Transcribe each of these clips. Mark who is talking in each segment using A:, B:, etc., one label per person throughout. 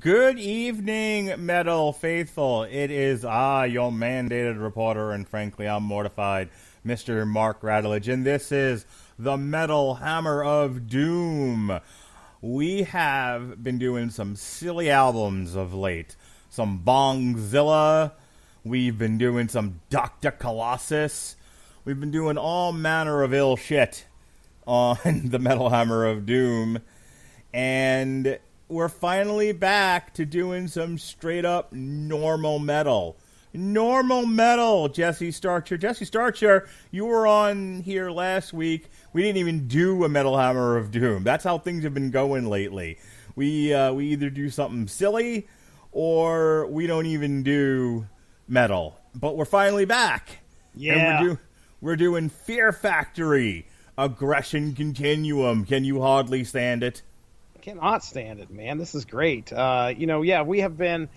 A: Good evening, Metal Faithful. It is your mandated reporter, and frankly, I'm mortified, Mr. Mark Radulich, and this is the Metal Hammer of Doom. We have been doing some silly albums of late. Some Bongzilla. We've been doing some Dr. Colossus. We've been doing all manner of ill shit on the Metal Hammer of Doom. And we're finally back to doing some straight up normal metal. Normal metal, Jesse Starcher. Jesse Starcher, you were on here last week. We didn't even do a Metal Hammer of Doom. That's how things have been going lately. We either do something silly or we don't even do metal. But we're finally back.
B: Yeah.
A: And we're doing Fear Factory, Aggression Continuum. Can you hardly stand it?
B: Cannot stand it, man. This is great. We have been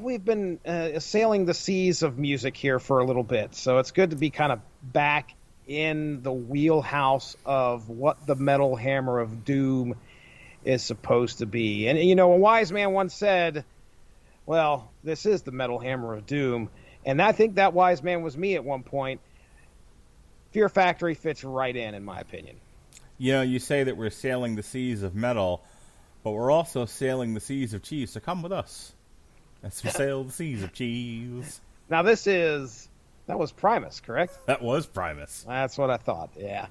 B: we've been sailing the seas of music here for a little bit, so it's good to be kind of back in the wheelhouse of what the Metal Hammer of Doom is supposed to be. And a wise man once said, well, this is the Metal Hammer of Doom, and I think that wise man was me at one point. Fear Factory fits right in my opinion.
A: You say that we're sailing the seas of metal, but we're also sailing the seas of cheese, so come with us as we sail the seas of cheese.
B: Now that was Primus, correct?
A: That was Primus.
B: That's what I thought, yeah.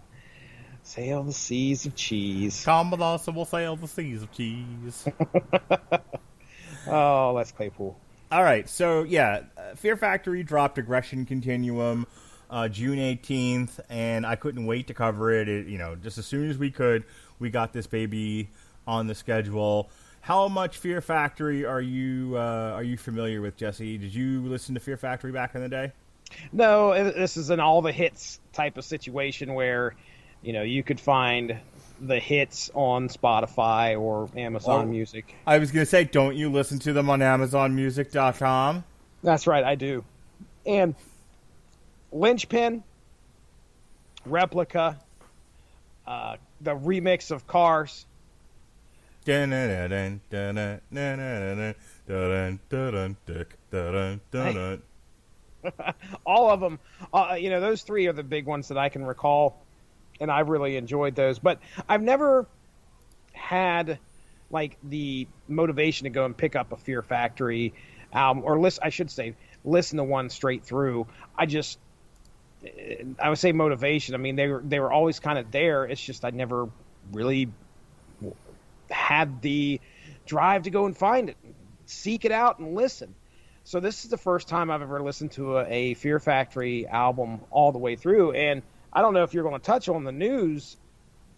B: Sail the seas of cheese.
A: Come with us and we'll sail the seas of cheese.
B: Oh, Les Claypool.
A: All right, so Fear Factory dropped Aggression Continuum June 18th, and I couldn't wait to cover it. Just as soon as we could, we got this baby on the schedule. How much Fear Factory are you familiar with, Jesse? Did you listen to Fear Factory back in the day?
B: No, this is an all the hits type of situation where, you could find the hits on Spotify or Amazon Music.
A: I was going to say, don't you listen to them on AmazonMusic.com?
B: That's right, I do. And Linchpin, Replica, the remix of Cars. All of them. Those three are the big ones that I can recall, and I really enjoyed those. But I've never had the motivation to go and pick up a Fear Factory album, or listen to one straight through. I would say motivation. I mean, they were always kind of there. It's just I never really had the drive to go and find it, seek it out, and listen. So this is the first time I've ever listened to a Fear Factory album all the way through. And I don't know if you're going to touch on the news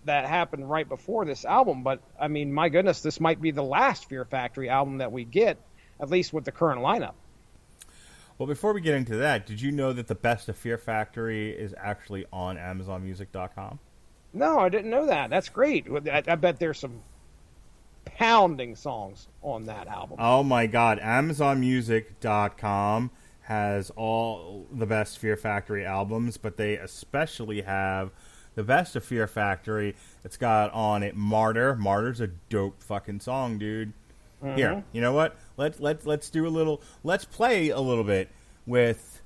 B: that happened right before this album, but I mean, my goodness, this might be the last Fear Factory album that we get, at least with the current lineup.
A: Well, before we get into that, did you know that the best of Fear Factory is actually on AmazonMusic.com?
B: No, I didn't know that. That's great. I bet there's some pounding songs on that album.
A: Oh my God. AmazonMusic.com has all the best Fear Factory albums, but they especially have the best of Fear Factory. It's got on it Martyr. Martyr's a dope fucking song, dude. Mm-hmm. Here, you know what? Let's play a little bit with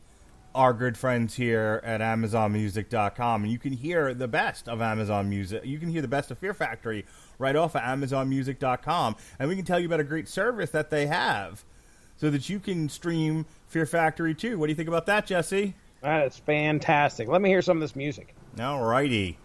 A: our good friends here at AmazonMusic.com, and you can hear the best of Amazon Music. You can hear the best of Fear Factory right off of AmazonMusic.com, and we can tell you about a great service that they have so that you can stream Fear Factory too. What do you think about that, Jesse?
B: That is fantastic. Let me hear some of this music.
A: All righty.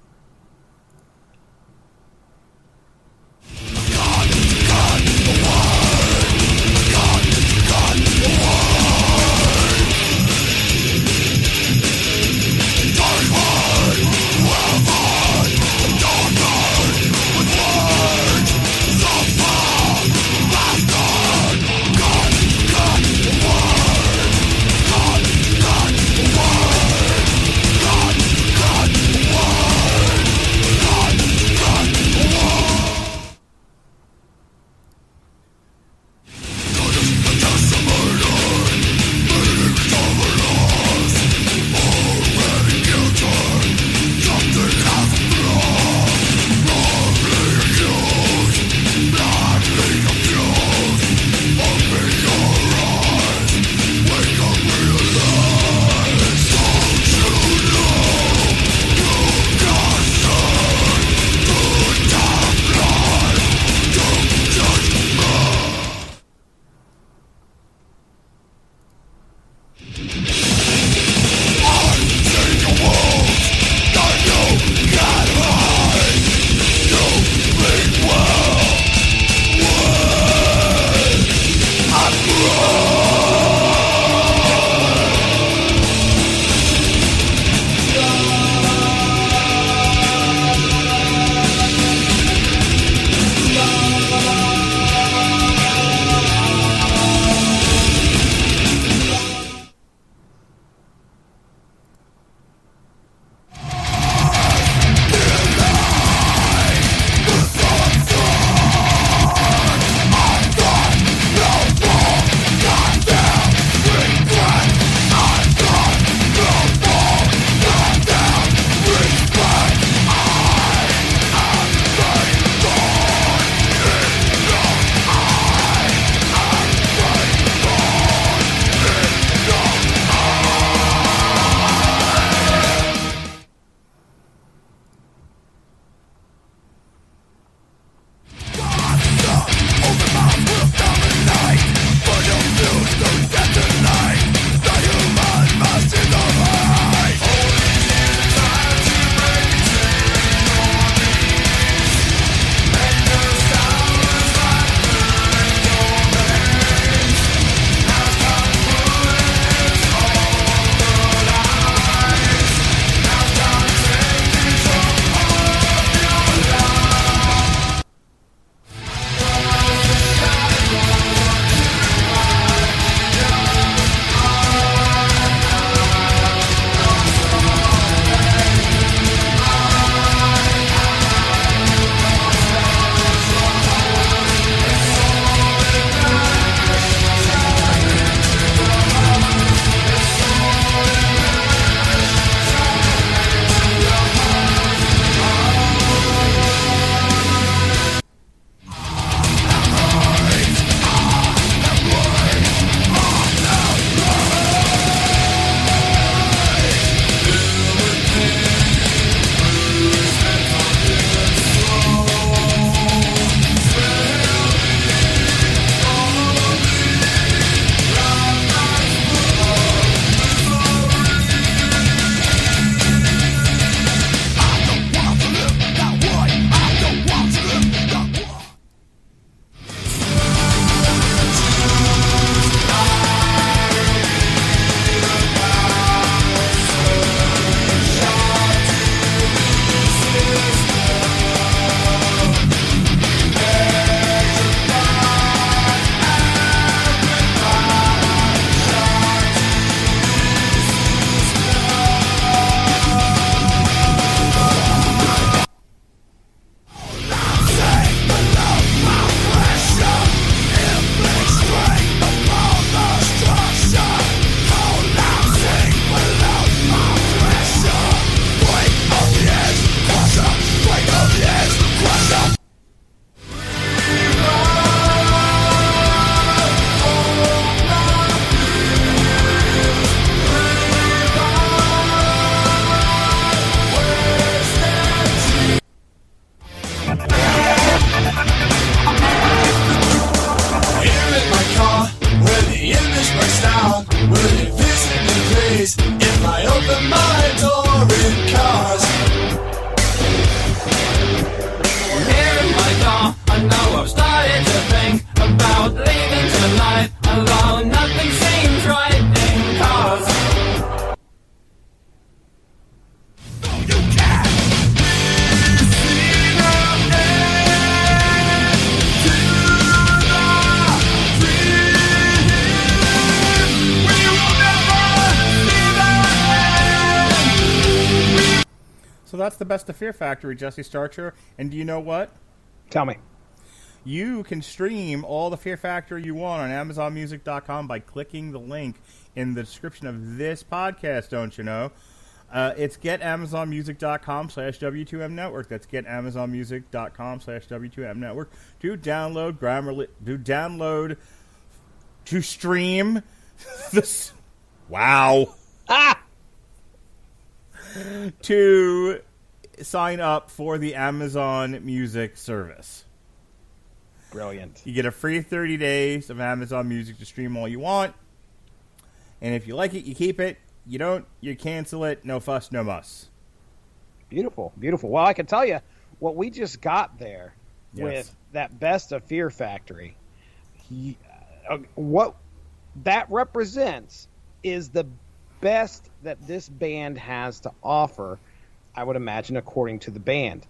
A: that's the best of Fear Factory, Jesse Starcher. And do you know what?
B: Tell me.
A: You can stream all the Fear Factory you want on AmazonMusic.com by clicking the link in the description of this podcast, don't you know? It's getamazonmusic.com/W2M Network. That's getamazonmusic.com/W2M Network to download to stream this. Wow. To sign up for the Amazon Music service.
B: Brilliant.
A: You get a free 30 days of Amazon Music to stream all you want. And if you like it, you keep it. You don't, you cancel it. No fuss, no muss.
B: Beautiful, beautiful. Well, I can tell you what we just got there with that Best of Fear Factory. What that represents is the best that this band has to offer, I would imagine, according to the band.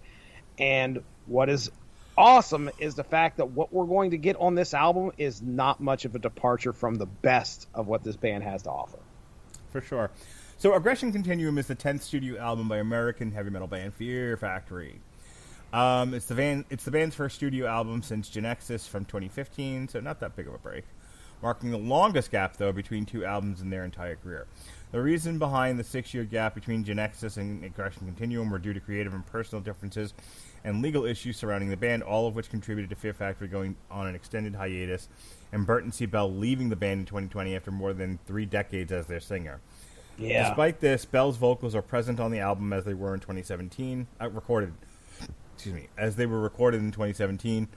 B: And what is awesome is the fact that what we're going to get on this album is not much of a departure from the best of what this band has to offer.
A: For sure. So Aggression Continuum is the 10th studio album by American heavy metal band Fear Factory. It's the band's first studio album since Genexus from 2015, so not that big of a break. Marking the longest gap, though, between two albums in their entire career. The reason behind the 6-year gap between Genexus and Aggression Continuum were due to creative and personal differences and legal issues surrounding the band, all of which contributed to Fear Factory going on an extended hiatus, and Burton C. Bell leaving the band in 2020 after more than 3 decades as their singer.
B: Yeah.
A: Despite this, Bell's vocals are present on the album as they were in 2017, as they were recorded in 2017.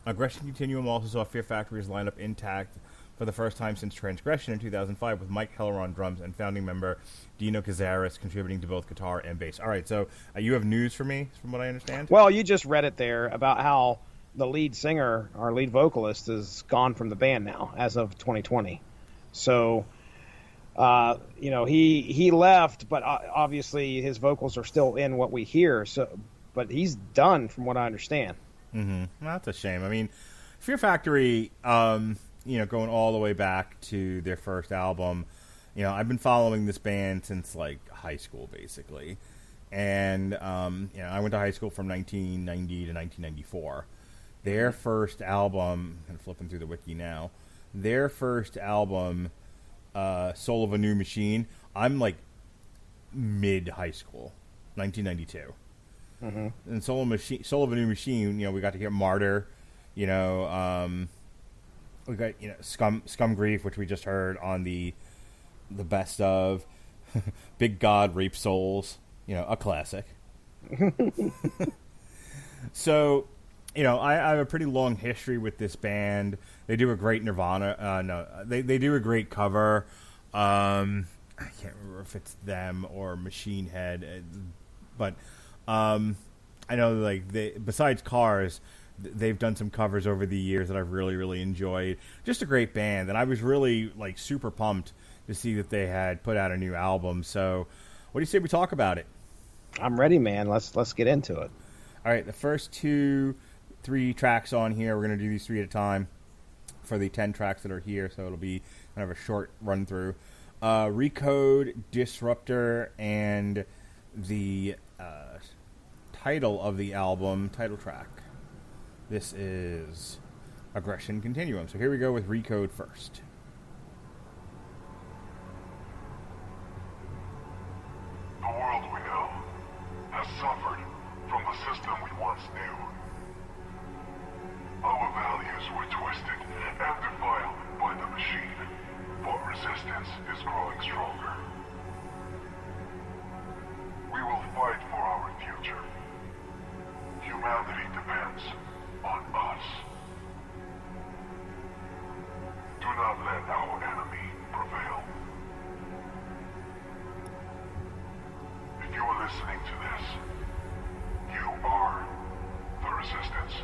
A: Aggression Continuum also saw Fear Factory's lineup intact for the first time since Transgression in 2005, with Mike Heller on drums and founding member Dino Cazares contributing to both guitar and bass. All right, so you have news for me, from what I understand?
B: Well, you just read it there about how the lead singer, our lead vocalist, is gone from the band now as of 2020. So, he left, but obviously his vocals are still in what we hear. So, but he's done, from what I understand.
A: Mm-hmm. Well, that's a shame. I mean, Fear Factory, going all the way back to their first album, I've been following this band since like high school, basically. And, I went to high school from 1990 to 1994. Their first album, I'm flipping through the wiki now, their first album, Soul of a New Machine, I'm like mid-high school, 1992.
B: Mm-hmm.
A: And Soul of a New Machine, we got to hear Martyr, we got, Scum Grief, which we just heard on the best of, Big God, Rape Souls, a classic. So, I have a pretty long history with this band. They do a great they do a great cover. I can't remember if it's them or Machine Head, but I know besides Cars, they've done some covers over the years that I've really, really enjoyed. Just a great band, and I was really super pumped to see that they had put out a new album. So, what do you say we talk about it?
B: I'm ready, man. Let's get into it.
A: All right, the first 3 tracks on here, we're going to do these 3 at a time for the 10 tracks that are here, so it'll be kind of a short run through. Recode, Disruptor, and the title of the album, title track. This is Aggression Continuum. So here we go with Recode first.
C: The world we know has suffered from the system we once knew. Our values were twisted and defiled by the machine, but resistance is growing stronger. We will fight for our future. Humanity depends on us. Do not let our enemy prevail. If you are listening to this, you are the resistance.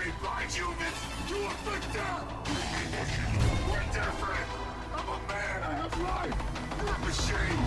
C: made blind humans to afflict them! We're different! I'm a man, I have life! You're a machine!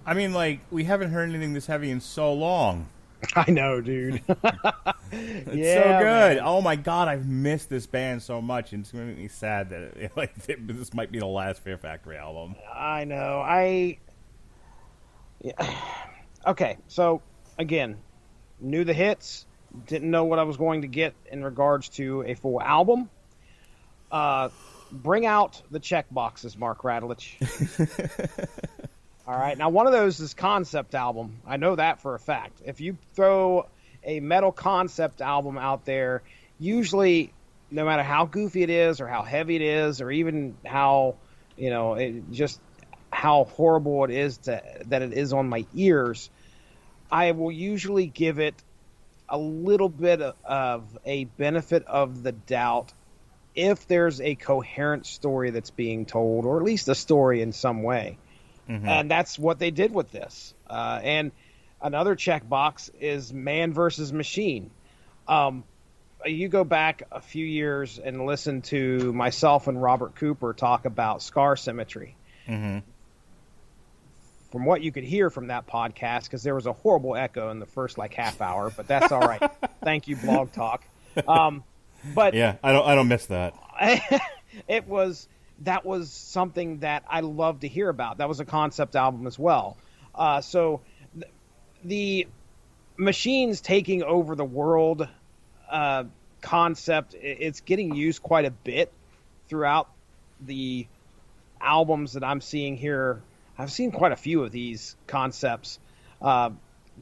A: I mean, like, we haven't heard anything this heavy in so long.
B: I know, dude.
A: It's so good. Man. Oh my god, I've missed this band so much, and it's going to make me sad that this might be the last Fear Factory album.
B: I know. Okay, so again, knew the hits, didn't know what I was going to get in regards to a full album. Bring out the check boxes, Mark Radulich. All right. Now, one of those is concept album. I know that for a fact. If you throw a metal concept album out there, usually, no matter how goofy it is or how heavy it is or even how, just how horrible it is that it is on my ears, I will usually give it a little bit of a benefit of the doubt if there's a coherent story that's being told, or at least a story in some way. Mm-hmm. And that's what they did with this. And another checkbox is man versus machine. You go back a few years and listen to myself and Robert Cooper talk about scar symmetry.
A: Mm-hmm.
B: From what you could hear from that podcast, because there was a horrible echo in the first half hour, but that's all right. Thank you, Blog Talk. But
A: yeah, I don't miss that.
B: That was something that I love to hear about. That was a concept album as well. So the machines taking over the world concept, it's getting used quite a bit throughout the albums that I'm seeing here. I've seen quite a few of these concepts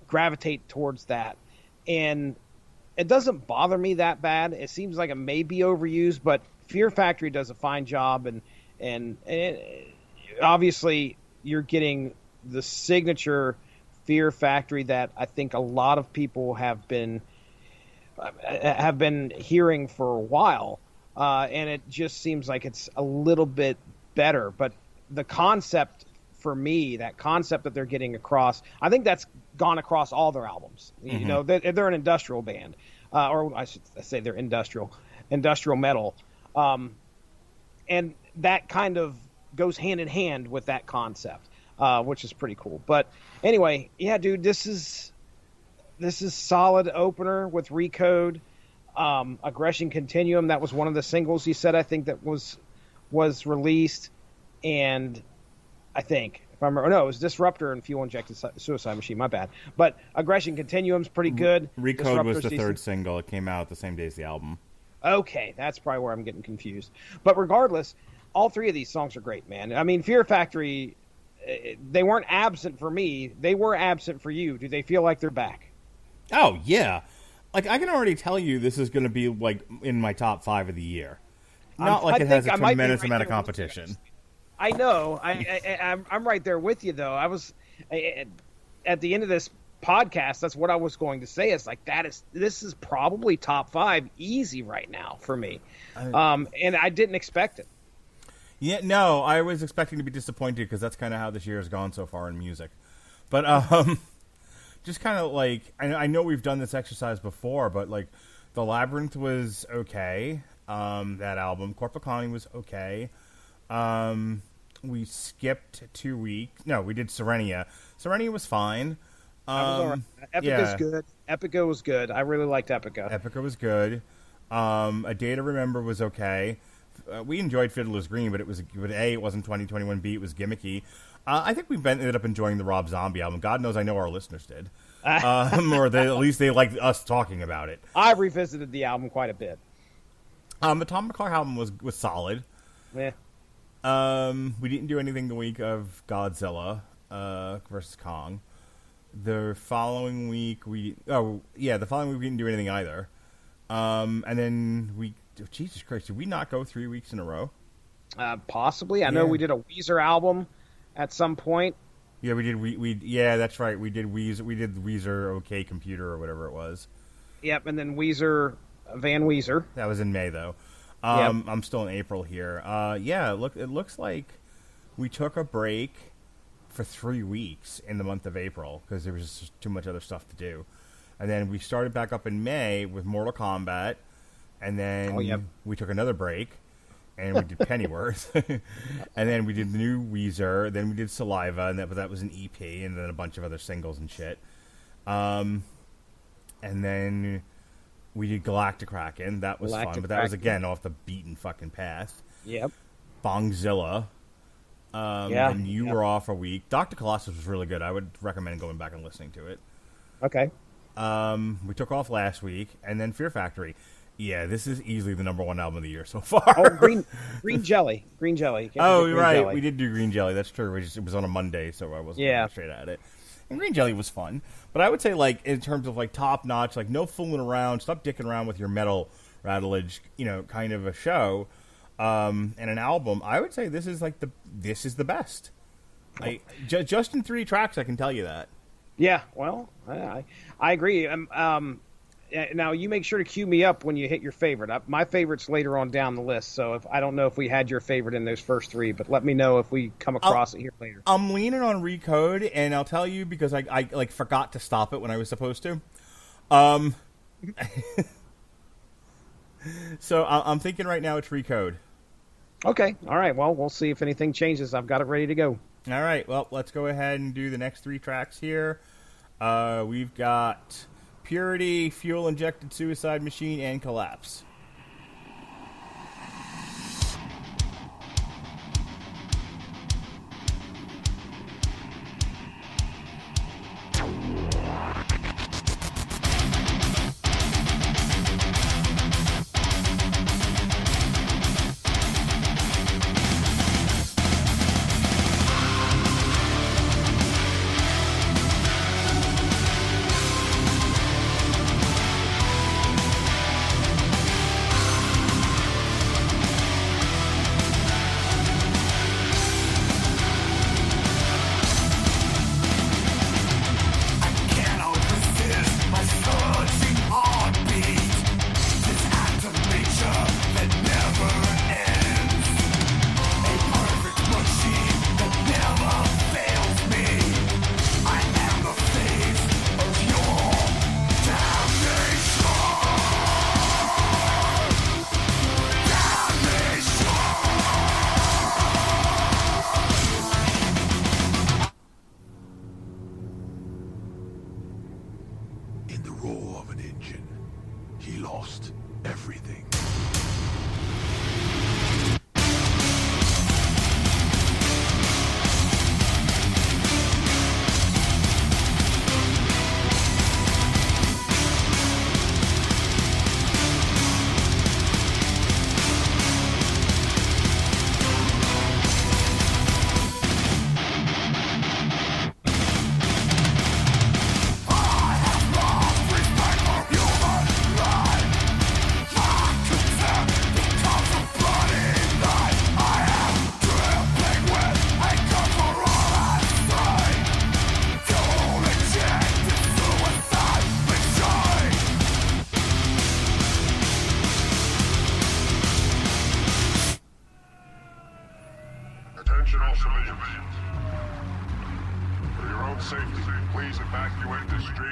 B: gravitate towards that. And it doesn't bother me that bad. It seems like it may be overused, but Fear Factory does a fine job, and obviously you're getting the signature Fear Factory that I think a lot of people have been hearing for a while, and it just seems like it's a little bit better. But the concept, for me, that concept that they're getting across, I think that's gone across all their albums. Mm-hmm. They're an industrial band, or I should say they're industrial metal. And that kind of goes hand in hand with that concept, which is pretty cool. But anyway, yeah, dude, this is solid opener with Recode, Aggression Continuum. That was one of the singles he said, I think, that was released. And I think, if I remember, no, it was Disruptor and Fuel Injected Suicide Machine. My bad. But Aggression Continuum's pretty good.
A: Recode
B: Disruptor's
A: was the
B: decent.
A: third single. It came out the same day as the album.
B: Okay, that's probably where I'm getting confused. But regardless, all three of these songs are great, man. I mean, Fear Factory, they weren't absent for me. They were absent for you. Do they feel like they're back?
A: Oh, yeah. Like, I can already tell you this is going to be, in my top 5 of the year. Not it has a tremendous amount of competition.
B: I know. I'm right there with you, though. I was at the end of this podcast, that's what I was going to say. It's like this is probably top 5 easy right now for me, and I didn't expect it.
A: Yeah, no, I was expecting to be disappointed because that's kind of how this year has gone so far in music. But just kind of like I know we've done this exercise before, but like the Labyrinth was okay. That album, Corpicani was okay. We skipped 2 weeks. No, we did Serenia. Serenia was fine.
B: That was all right. Epica's good. Epica was good. I really liked Epica.
A: Epica was good. A Day to Remember was okay. We enjoyed Fiddler's Green, but it wasn't 2021. B, it was gimmicky. I think we ended up enjoying the Rob Zombie album. God knows I know our listeners did. Or at least they liked us talking about it.
B: I revisited the album quite a bit.
A: The Tom McClure album was solid.
B: Yeah.
A: We didn't do anything the week of Godzilla versus Kong. The following week we didn't do anything either. And then Jesus Christ, did we not go 3 weeks in a row?
B: Possibly. I know we did a Weezer album at some point.
A: Yeah, we did. Yeah, that's right. We did Weezer. We did Weezer OK Computer or whatever it was.
B: Yep, and then Weezer, Van Weezer.
A: That was in May though.
B: Yep.
A: I'm still in April here. Yeah, it looks like we took a break for 3 weeks in the month of April because there was just too much other stuff to do. And then we started back up in May with Mortal Kombat, and then we took another break, and we did Pennyworth, and then we did the new Weezer, then we did Saliva, and that was an EP, and then a bunch of other singles and shit. And then we did Galactic Kraken. That was fun, but that was, again, off the beaten fucking path.
B: Yep.
A: Bongzilla. And you were off a week. Dr. Colossus was really good. I would recommend going back and listening to it.
B: Okay.
A: We took off last week, and then Fear Factory. Yeah, this is easily the number one album of the year so far.
B: Oh, Green Jelly. Green Jelly.
A: Oh, right. Jelly. We did do Green Jelly. That's true. It was on a Monday, so I wasn't going straight at it. And Green Jelly was fun. But I would say, like, in terms of, like, top-notch, like, no fooling around, stop dicking around with your metal Radulich, kind of a show, and an album, I would say this is the best. Just in 3 tracks, I can tell you that.
B: Yeah, well, I agree. Now, you make sure to cue me up when you hit your favorite. My favorite's later on down the list, so I don't know if we had your favorite in those first 3, but let me know if we come across it here later.
A: I'm leaning on Recode, and I'll tell you because I forgot to stop it when I was supposed to. So I'm thinking right now it's Recode.
B: Okay, all right. Well, we'll see if anything changes. I've got it ready to go.
A: All right, well, let's go ahead and do the next 3 tracks here. We've got Purity, Fuel Injected Suicide Machine, and Collapse.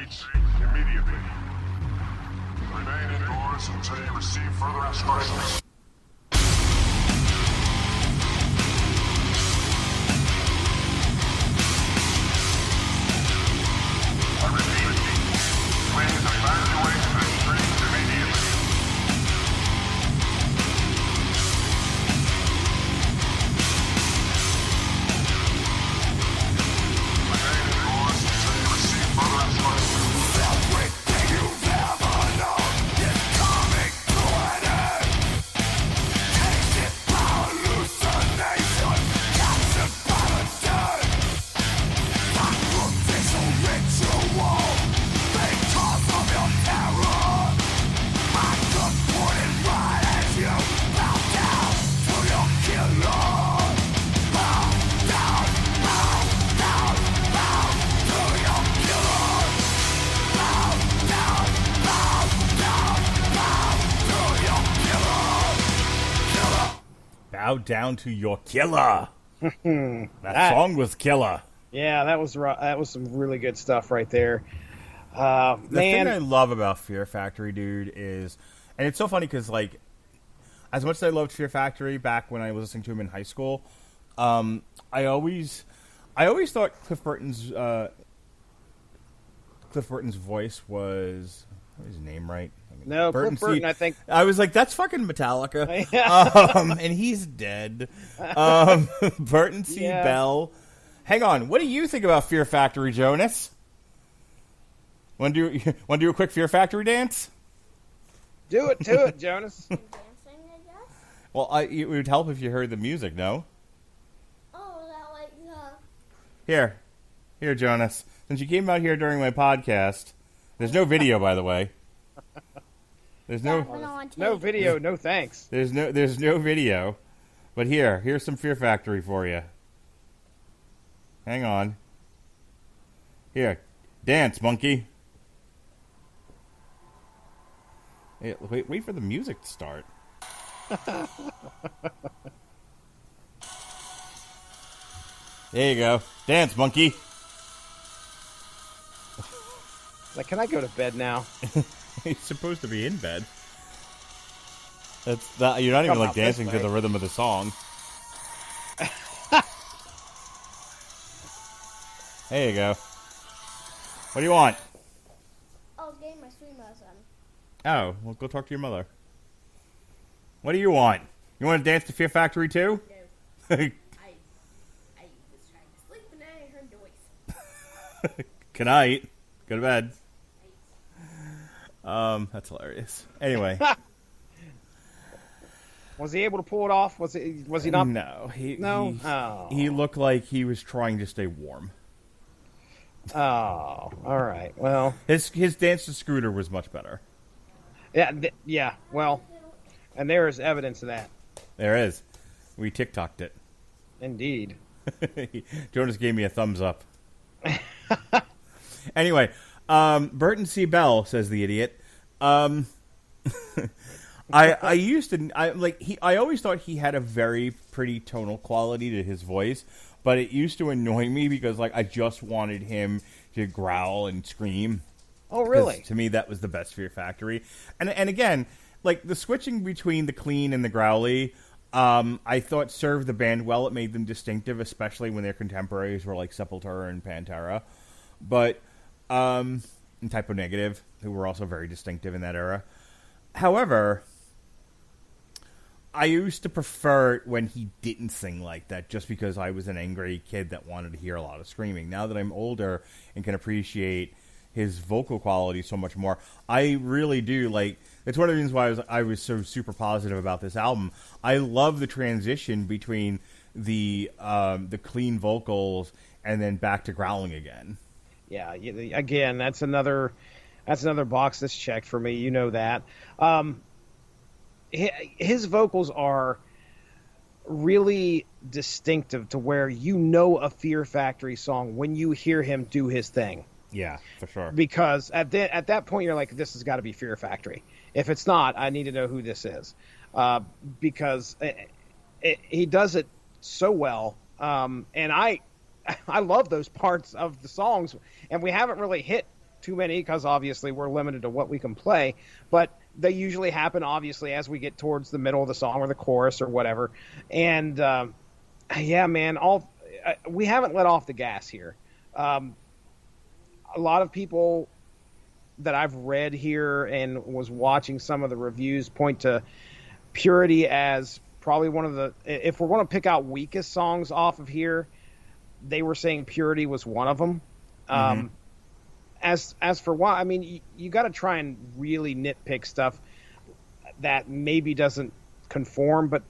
C: streets immediately. Remain indoors until you receive further instructions. I repeat, please evacuate the streets immediately. Remain indoors until you receive further instructions. Everything you've ever known is coming to an end. Tainted by hallucination, captured by the dead. Sacrificial ritual, because of your terror. I could put it right as you bow down to your killer. Bow down, bow down, bow to your killer. Bow down, bow down, bow to your killer.
A: Bow down to your killer. That song was killer.
B: Yeah, that was some really good stuff right there.
A: The
B: Man,
A: thing I love about Fear Factory, dude, is, and it's so funny because, like, as much as I loved Fear Factory back when I was listening to him in high school, I always thought Cliff Burton's voice was, what is his name right?
B: no, Cliff Burton, I think.
A: I was like, that's fucking Metallica. And he's dead. Burton C.
B: Yeah.
A: Bell. Hang on, what do you think about Fear Factory, Jonas? Want to do a quick Fear Factory dance?
B: Do it to it, Jonas.
D: Dancing, I guess.
A: Well, it would help if you heard the music, no?
D: Oh, that like
A: Here, Jonas. Since you came out here during my podcast, there's no video, by the way. There's
D: that went on tape.
B: No video, no thanks.
A: there's no video. But here's some Fear Factory for you. Hang on. Here, dance, monkey. Hey, wait for the music to start. There you go. Dance, monkey.
B: Like, can I go to bed now?
A: He's supposed to be in bed. You're not even
B: Come
A: like
B: out this
A: dancing to
B: way.
A: the rhythm of the song. There you go. What do you want?
D: Oh, getting my swimming lesson.
A: Oh, well, go talk to your mother. What do you want? You want to dance to Fear Factory too?
E: No, I was trying to sleep and I heard noise.
A: Good night. Go to bed. That's hilarious. Anyway.
B: Was he able to pull it off? Was he not?
A: No.
B: No?
A: He looked like he was trying to stay warm.
B: Oh, all right. Well,
A: His dance to Scooter was much better.
B: yeah. Well, and there is evidence of that.
A: There is. We TikToked it.
B: Indeed.
A: Jonas gave me a thumbs up. Anyway, Burton C. Bell, says the idiot. I always thought he had a very pretty tonal quality to his voice, but it used to annoy me because like I just wanted him to growl and scream.
B: Oh, really?
A: 'Cause to me, that was the best Fear Factory. And again, like the switching between the clean and the growly, I thought served the band well. It made them distinctive, especially when their contemporaries were like Sepultura and Pantera. But and Typo Negative, who were also very distinctive in that era. However, I used to prefer it when he didn't sing like that, just because I was an angry kid that wanted to hear a lot of screaming. Now that I'm older and can appreciate his vocal quality so much more, I really do like. It's one of the reasons why I was so super positive about this album. I love the transition between the clean vocals and then back to growling again.
B: Yeah. Again, that's another box that's checked for me. You know that. His vocals are really distinctive to where you know a Fear Factory song when you hear him do his thing.
A: Yeah, for sure.
B: Because at that point you're like, this has got to be Fear Factory. If it's not, I need to know who this is, because he does it so well. And I love those parts of the songs, and we haven't really hit too many because obviously we're limited to what we can play, but they usually happen obviously as we get towards the middle of the song or the chorus or whatever. And yeah, man, we haven't let off the gas here. A lot of people that I've read here and was watching some of the reviews point to Purity as probably one of the, if we're going to pick out weakest songs off of here, they were saying Purity was one of them. As for why, I mean, you got to try and really nitpick stuff that maybe doesn't conform, but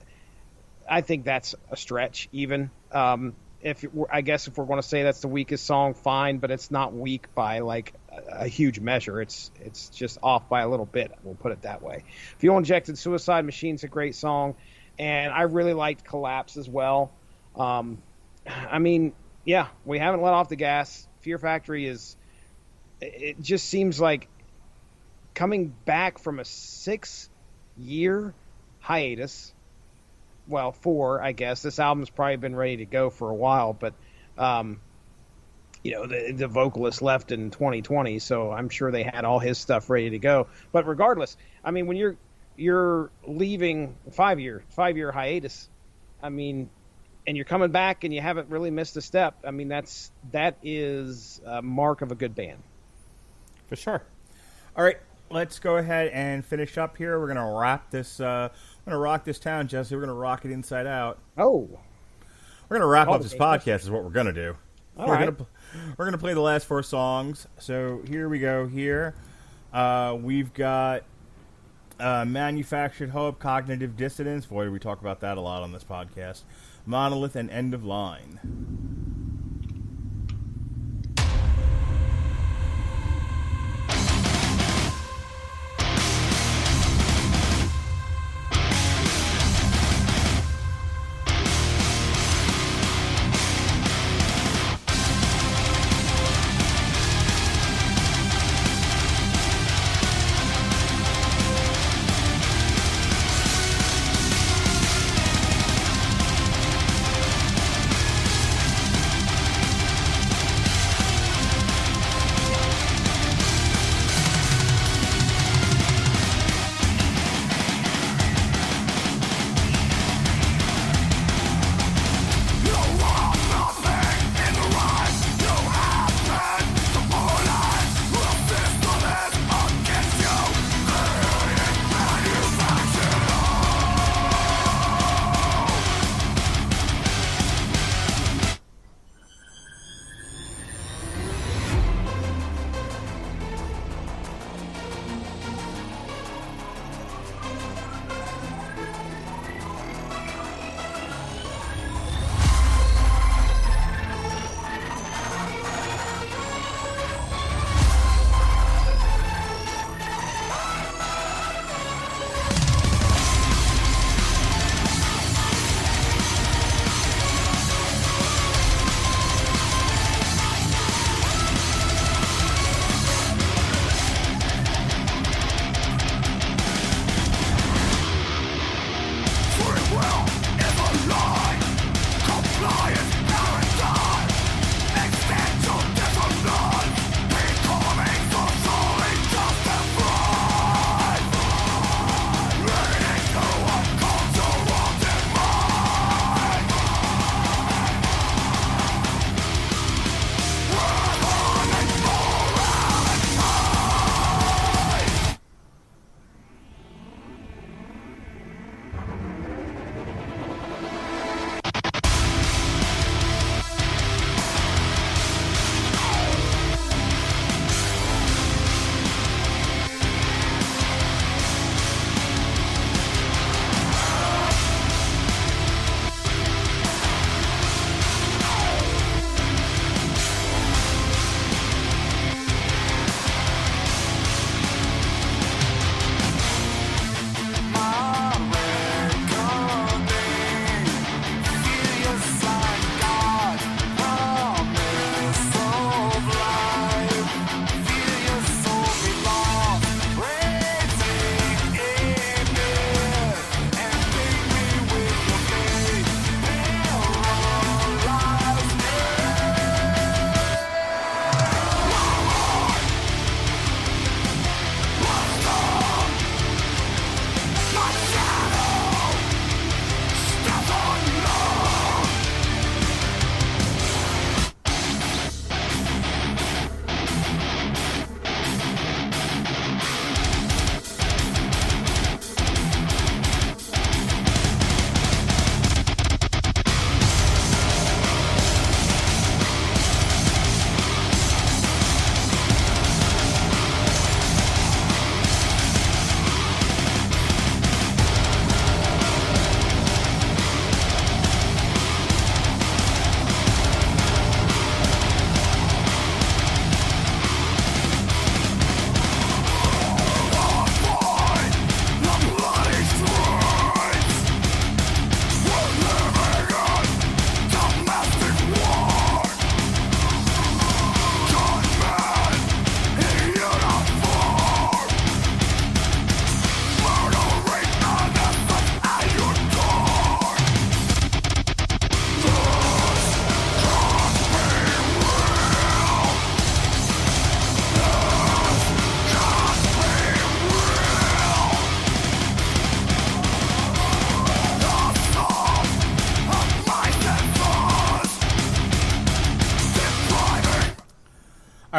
B: I think that's a stretch even. I guess if we're going to say that's the weakest song, fine, but it's not weak by like a huge measure. It's just off by a little bit. We'll put it that way. Fuel Injected Suicide Machine's a great song, and I really liked Collapse as well. I mean, yeah, we haven't let off the gas. Fear Factory it just seems like coming back from a 6-year hiatus. Well, 4, I guess. This album's probably been ready to go for a while, but the vocalist left in 2020, so I'm sure they had all his stuff ready to go. But regardless, I mean, when you're leaving 5-year hiatus, I mean, and you're coming back and you haven't really missed a step, I mean, that is a mark of a good band.
A: For sure. All right, let's go ahead and finish up here. We're gonna wrap this. We're gonna rock this town, Jesse. We're gonna rock it inside out.
B: Oh,
A: we're gonna wrap up this podcast. Is what we're gonna do. We're gonna play the last 4 songs. So here we go. Here, we've got Manufactured Hope, Cognitive Dissonance. Boy, we talk about that a lot on this podcast. Monolith and End of Line.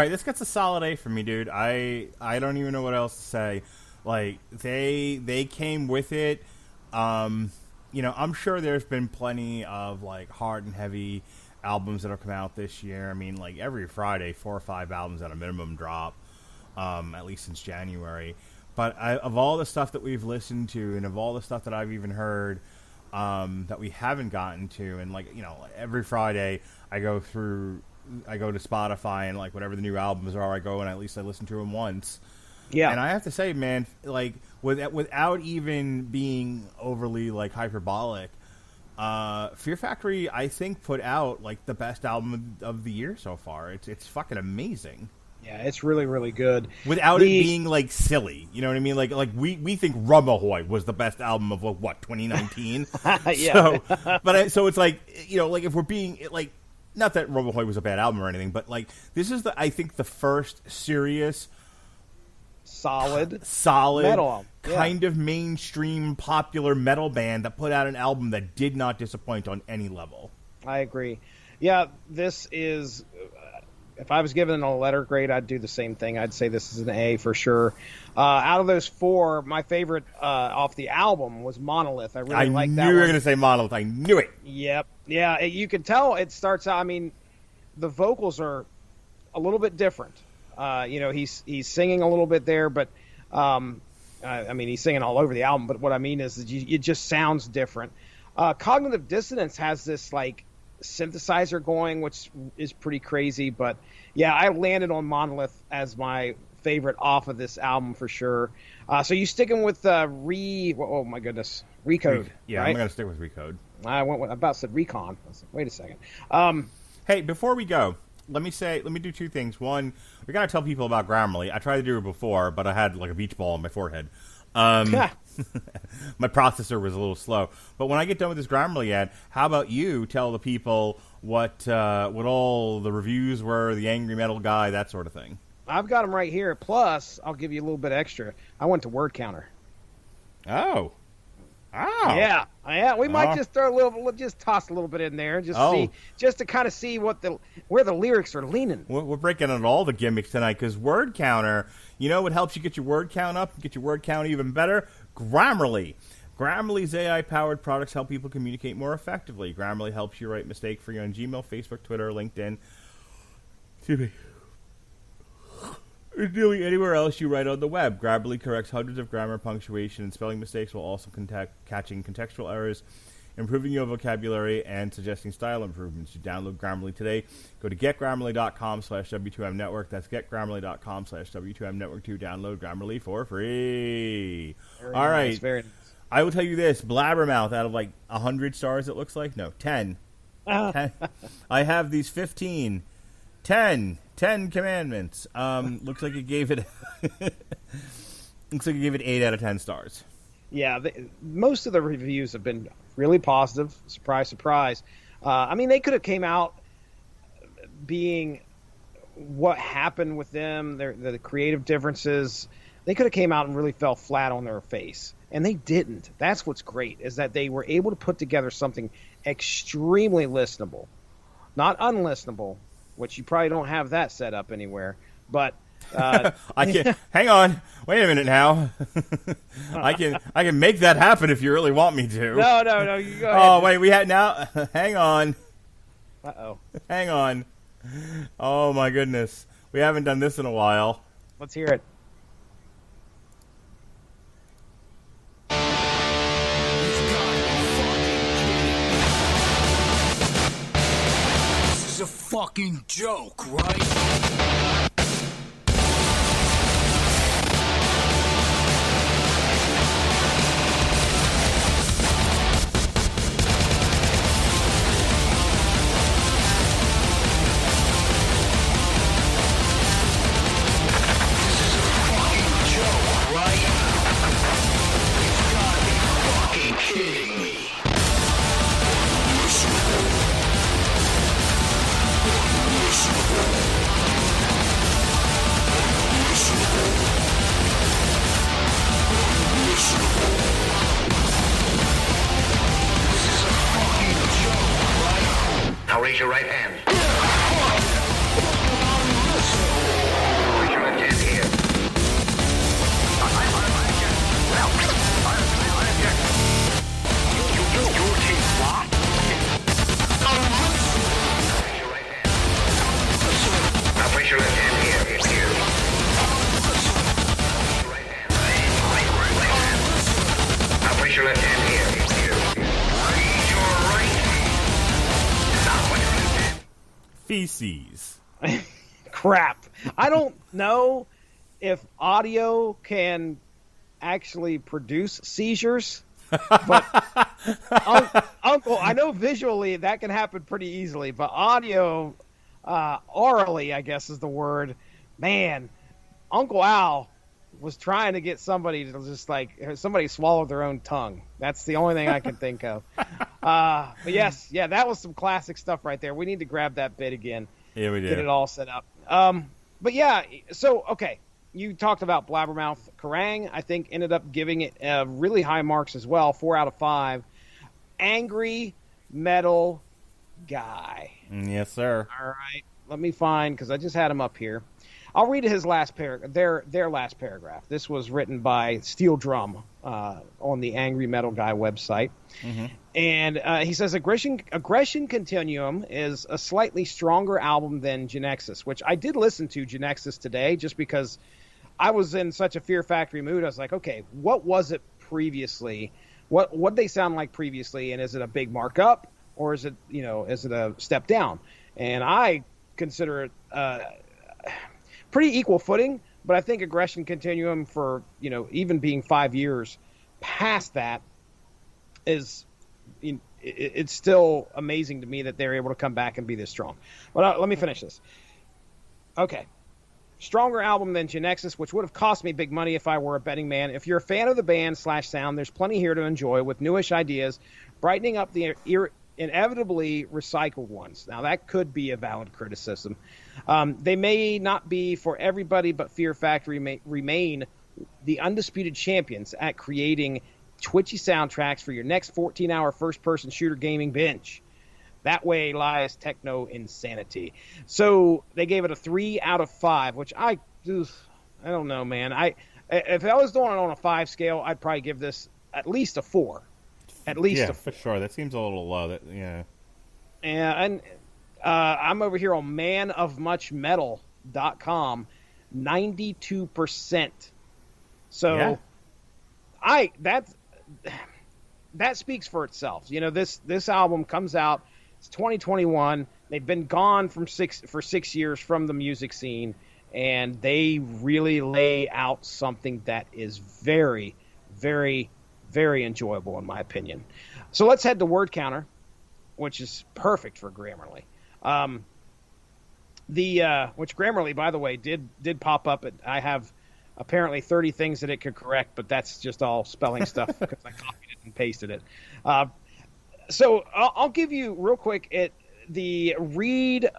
A: right, this gets a solid A from me, dude. I don't even know what else to say. Like, they came with it. I'm sure there's been plenty of, like, hard and heavy albums that have come out this year. I mean, like, every Friday, 4 or 5 albums at a minimum drop, at least since January. But of all the stuff that we've listened to and of all the stuff that I've even heard that we haven't gotten to, and, like, every Friday I go to Spotify and, like, whatever the new albums are, I go and at least I listen to them once.
B: Yeah.
A: And I have to say, man, like, without even being overly, like, hyperbolic, Fear Factory, I think, put out, like, the best album of the year so far. It's fucking amazing.
B: Yeah, it's really, really good.
A: Without it being, like, silly. You know what I mean? Like we think Rumahoy was the best album of, like, what, 2019?
B: Yeah.
A: So it's like, like, if we're being, like, not that Rumahoy was a bad album or anything, but, like, this is, I think, the first serious... solid
B: metal album.
A: Kind of mainstream popular metal band that put out an album that did not disappoint on any level.
B: I agree. Yeah, this is... if I was given a letter grade, I'd do the same thing. I'd say this is an A for sure. Out of those 4, my favorite off the album was Monolith. I really like that one.
A: I knew you were going to say Monolith. I knew it.
B: Yep. Yeah, you can tell it starts out... I mean, the vocals are a little bit different. He's singing a little bit there, but I mean, he's singing all over the album. But what I mean is that it just sounds different. Cognitive Dissonance has this, like, synthesizer going, which is pretty crazy. But yeah, I landed on Monolith as my favorite off of this album for sure. So you sticking with oh my goodness, Recode?
A: Yeah,
B: right?
A: I'm gonna stick with Recode.
B: I about said Recon. I was like, wait a second.
A: Hey, before we go, let me do 2 things. One, we gotta tell people about Grammarly. I tried to do it before, but I had, like, a beach ball on my forehead. My processor was a little slow. But when I get done with this Grammarly ad, how about you tell the people what all the reviews were, the angry metal guy, that sort of thing?
B: I've got them right here. Plus, I'll give you a little bit extra. I went to Word Counter.
A: Oh.
B: Yeah. We might just just toss a little bit in there, and just to kind of see where the lyrics are leaning.
A: We're breaking out all the gimmicks tonight because Word Counter. You know what helps you get your word count up, get your word count even better? Grammarly. Grammarly's AI-powered products help people communicate more effectively. Grammarly helps you write mistake-free on Gmail, Facebook, Twitter, LinkedIn. Excuse me. Or nearly anywhere else you write on the web. Grammarly corrects hundreds of grammar, punctuation, and spelling mistakes while also catching contextual errors, improving your vocabulary, and suggesting style improvements. You download Grammarly today. Go to getgrammarly.com/W2Mnetwork. That's getgrammarly.com/W2Mnetwork to download Grammarly for free. All right.
B: Very nice.
A: I will tell you this. Blabbermouth, out of like 100 stars, it looks like. No, 10. 10. I have these 15. 10 commandments. Looks like it gave it 8 out of 10 stars.
B: Yeah, most of the reviews have been really positive. Surprise, surprise. I mean, they could have came out being what happened with them, the creative differences. They could have came out and really fell flat on their face, and they didn't. That's what's great, is that they were able to put together something extremely listenable, not unlistenable, which you probably don't have that set up anywhere. But
A: I can hang on. Wait a minute now. I can make that happen if you really want me to.
B: No. You go ahead.
A: Oh wait, we had now. Hang on.
B: Uh-oh.
A: Hang on. Oh my goodness, we haven't done this in a while.
B: Let's hear it.
C: This is a fucking joke, right? in here. Read your right. Stop what you did.
A: Feces.
B: Crap. I don't know if audio can actually produce seizures, but Uncle, I know visually that can happen pretty easily, but audio, orally, I guess is the word. Man, Uncle Al was trying to get somebody to just somebody swallow their own tongue. That's the only thing I can think of. But yes, yeah, that was some classic stuff right there. We need to grab that bit again.
A: Yeah, we do.
B: Get it all set up. But yeah, so, okay. You talked about Blabbermouth. Kerrang, I think, ended up giving it really high marks as well, 4 out of 5. Angry Metal Guy.
A: Yes, sir.
B: All right. Let me find, because I just had him up here. I'll read his last their last paragraph. This was written by Steel Drum on the Angry Metal Guy website. Mm-hmm. And he says, Aggression Continuum is a slightly stronger album than Genexus, which I did listen to Genexus today just because I was in such a Fear Factory mood. I was like, okay, what was it previously? What they sound like previously, and is it a big markup, or is it a step down? And I consider it pretty equal footing, but I think Aggression Continuum, for even being 5 years past that, is it's still amazing to me that they're able to come back and be this strong. But let me finish this. Okay. Stronger album than Genexus, which would have cost me big money if I were a betting man. If you're a fan of the band / sound, there's plenty here to enjoy with newish ideas, brightening up the inevitably recycled ones. Now, that could be a valid criticism. They may not be for everybody, but Fear Factory remain the undisputed champions at creating twitchy soundtracks for your next 14-hour first-person shooter gaming binge. That way lies techno insanity. So they gave it a 3 out of 5, which I don't know, man. If I was doing it on a 5 scale, I'd probably give this at least a 4. At least a 4.
A: For sure. That seems a little low.
B: And I'm over here on manofmuchmetal.com, 92%. So that speaks for itself. This album comes out. It's 2021. They've been gone for 6 years from the music scene, and they really lay out something that is very, very, very enjoyable in my opinion. So let's head to Word Counter, which is perfect for Grammarly. Which Grammarly, by the way, did pop up. I have apparently 30 things that it could correct, but that's just all spelling stuff because I copied it and pasted it. So I'll give you real quick the read.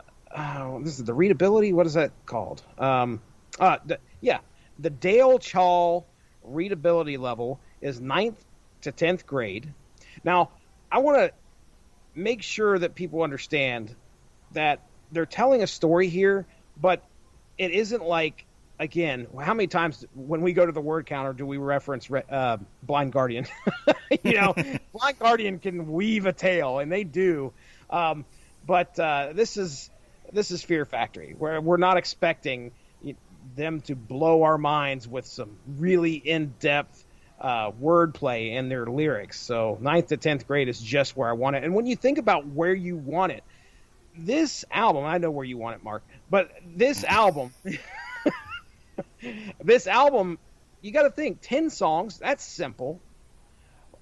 B: This is the readability. What is that called? The Dale Chall readability level is 9th to 10th grade. Now, I want to make sure that people understand that they're telling a story here, but it isn't like, again, how many times when we go to the Word Counter do we reference Blind Guardian? Blind Guardian can weave a tale, and they do. But this is Fear Factory, where we're not expecting them to blow our minds with some really in-depth wordplay in their lyrics. So 9th to 10th grade is just where I want it. And when you think about where you want it, this album, I know where you want it, Mark, but this album, you got to think 10 songs. That's simple.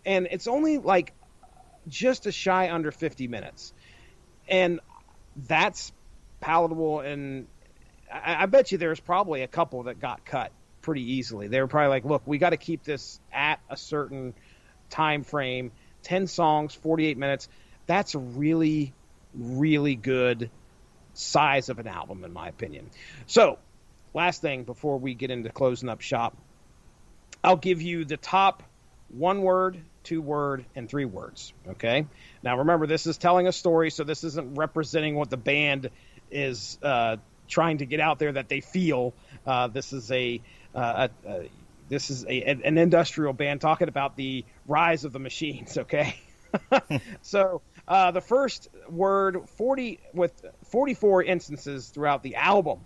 B: And it's only like just a shy under 50 minutes. And that's palatable. And I bet you there's probably a couple that got cut pretty easily. They were probably like, look, we got to keep this at a certain time frame. 10 songs, 48 minutes. That's a really, really good size of an album, in my opinion. So, last thing before we get into closing up shop, I'll give you the top 1 word, 2 word, and 3 words. Okay? Now, remember, this is telling a story, so this isn't representing what the band is trying to get out there that they feel. This is an industrial band talking about the rise of the machines. Okay, so the first word 44 instances throughout the album.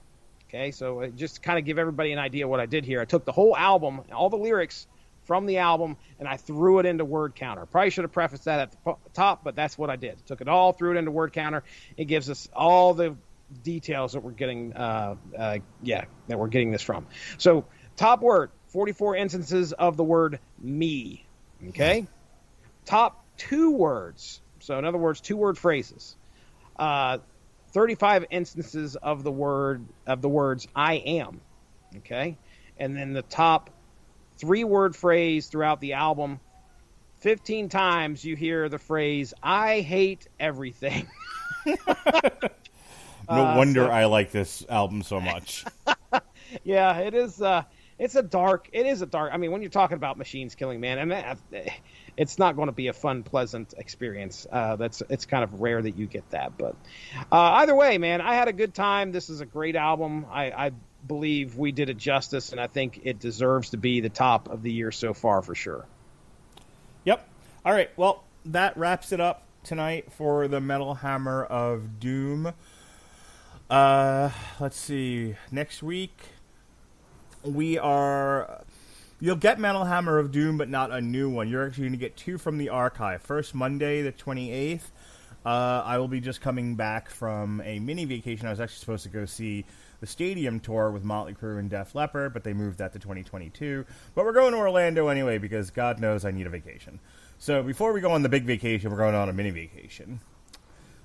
B: Okay, so just to kind of give everybody an idea what I did here. I took the whole album, all the lyrics, from the album, and I threw it into Word Counter. Probably should have prefaced that at the top, but that's what I did. Took it all, threw it into Word Counter. It gives us all the details that we're getting, that we're getting this from. So, top word, 44 instances of the word me. Okay? Top 2 words. So, in other words, 2-word phrases. 35 instances of the words I am. Okay? And then the top 3-word phrase throughout the album. 15 times you hear the phrase I hate everything.
A: No wonder I like this album so much.
B: Yeah, it is. It is a dark. I mean, when you're talking about machines killing man, and it's not going to be a fun, pleasant experience. It's kind of rare that you get that. But either way, man, I had a good time. This is a great album. I believe we did it justice, and I think it deserves to be the top of the year so far for sure.
A: Yep. All right. Well, that wraps it up tonight for the Metal Hammer of Doom. Let's see. Next week, you'll get Metal Hammer of Doom, but not a new one. You're actually going to get 2 from the archive. First, Monday, the 28th. I will be just coming back from a mini vacation. I was actually supposed to go see the stadium tour with Motley Crue and Def Leppard, but they moved that to 2022. But we're going to Orlando anyway, because God knows I need a vacation. So before we go on the big vacation, we're going on a mini vacation.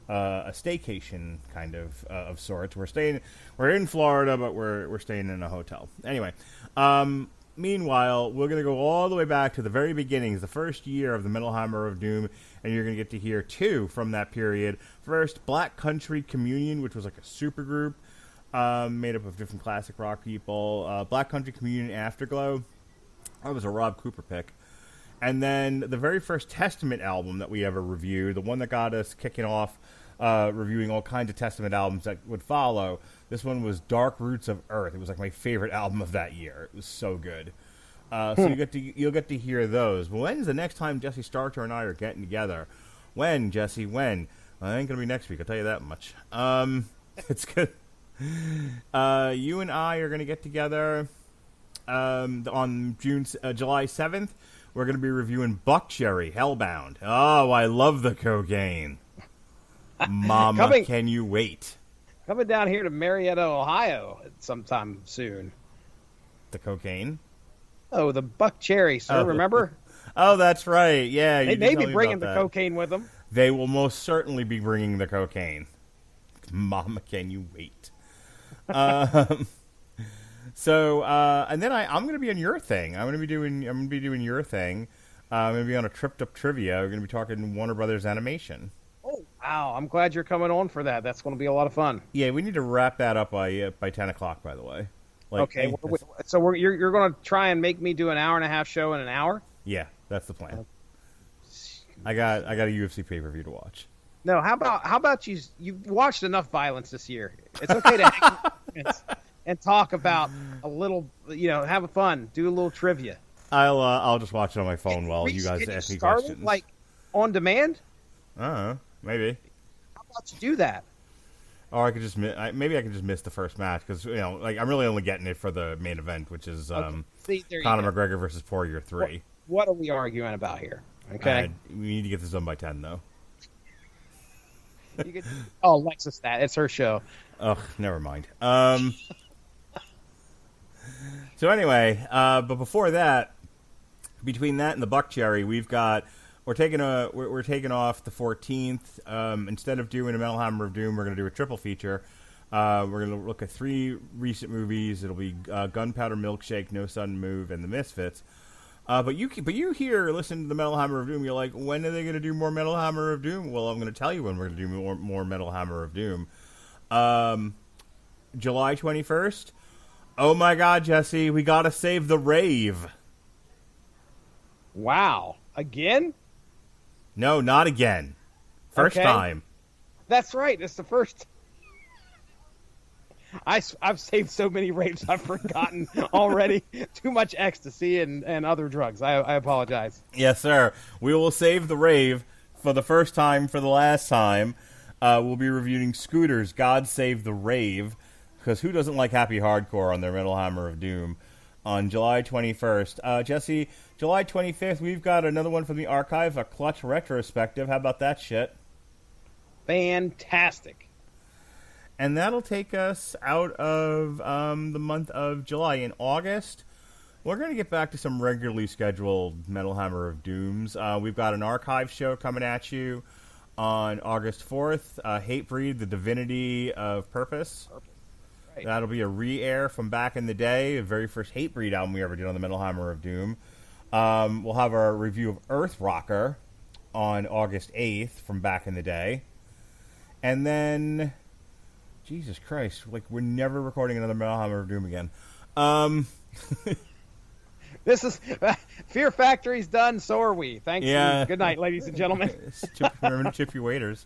A: A staycation kind of sorts. We're in Florida, but we're staying in a hotel. Anyway, meanwhile, we're going to go all the way back to the very beginnings, the first year of the Metal Hammer of Doom, and you're going to get to hear 2 from that period. First, Black Country Communion, which was like a supergroup made up of different classic rock people. Black Country Communion, Afterglow. That was a Rob Cooper pick. And then the very first Testament album that we ever reviewed, the one that got us kicking off reviewing all kinds of Testament albums that would follow. This one was Dark Roots of Earth. It was like my favorite album of that year. It was so good. So you'll get to hear those. When's the next time Jesse Starcher and I are getting together? When, Jesse? When? Well, it ain't gonna be next week. I'll tell you that much. It's good. You and I are gonna get together on July 7th. We're gonna be reviewing Buckcherry, Hellbound. Oh, I love the cocaine. Mama, can you wait?
B: Coming down here to Marietta, Ohio sometime soon.
A: The cocaine?
B: Oh, the Buckcherry, sir, remember?
A: Oh, that's right. Yeah,
B: they may be bringing the cocaine with them.
A: They will most certainly be bringing the cocaine. Mama, can you wait? So, and then I'm going to be on your thing. I'm going to be doing your thing. I'm going to be on a Tripped Up Trivia. We're going to be talking Warner Brothers Animation.
B: Oh, wow. I'm glad you're coming on for that. That's going to be a lot of fun.
A: Yeah, we need to wrap that up by 10 o'clock, by the way.
B: Okay, so you're going to try and make me do an hour-and-a-half show in an hour?
A: Yeah, that's the plan. I got a UFC pay-per-view to watch.
B: No, how about you've watched enough violence this year. It's okay to hang and talk about a little, have fun, do a little trivia.
A: I'll just watch it on my phone while you guys ask me questions.
B: Like on demand?
A: Maybe.
B: How about you do that?
A: Or I could just maybe I could just miss the first match because I'm really only getting it for the main event, which is Conor McGregor versus Poirier 3.
B: What are we arguing about here? Okay,
A: we need to get this done by 10 though.
B: Alexis, it's her show.
A: Ugh, never mind. So anyway, but before that, between that and the Buckcherry, we're taking off the 14th. Instead of doing a Metal Hammer of Doom, we're going to do a triple feature. We're going to look at 3 recent movies. It'll be Gunpowder Milkshake, No Sudden Move, and The Misfits. But you listen to the Metal Hammer of Doom. You're like, when are they going to do more Metal Hammer of Doom? Well, I'm going to tell you when we're going to do more Metal Hammer of Doom. July 21st. Oh my God, Jesse, we got to save the rave.
B: Wow, again?
A: No, not again. First time.
B: That's right. It's the first. I've saved so many rapes I've forgotten already. Too much ecstasy and other drugs. I apologize.
A: Yes, sir. We will save the rave for the first time for the last time. We'll be reviewing Scooter's God Save the Rave, because who doesn't like happy hardcore on their Metal Hammer of Doom? on July 21st. Jesse, July 25th, we've got another one from the archive, a Clutch retrospective. How about that shit?
B: Fantastic.
A: And that'll take us out of the month of July. In August, we're going to get back to some regularly scheduled Metal Hammer of Dooms. We've got an archive show coming at you on August 4th, Hatebreed, The Divinity of Purpose.
B: Right.
A: That'll be a re-air from back in the day, the very first Hatebreed album we ever did on the Metal Hammer of Doom. We'll have our review of Earth Rocker on August 8th from back in the day. And then, Jesus Christ, like, we're never recording another Metal Hammer of Doom again.
B: This is Fear Factory's done, so are we. Thanks.
A: Yeah.
B: And good night, ladies and gentlemen.
A: Remember to tip your waiters.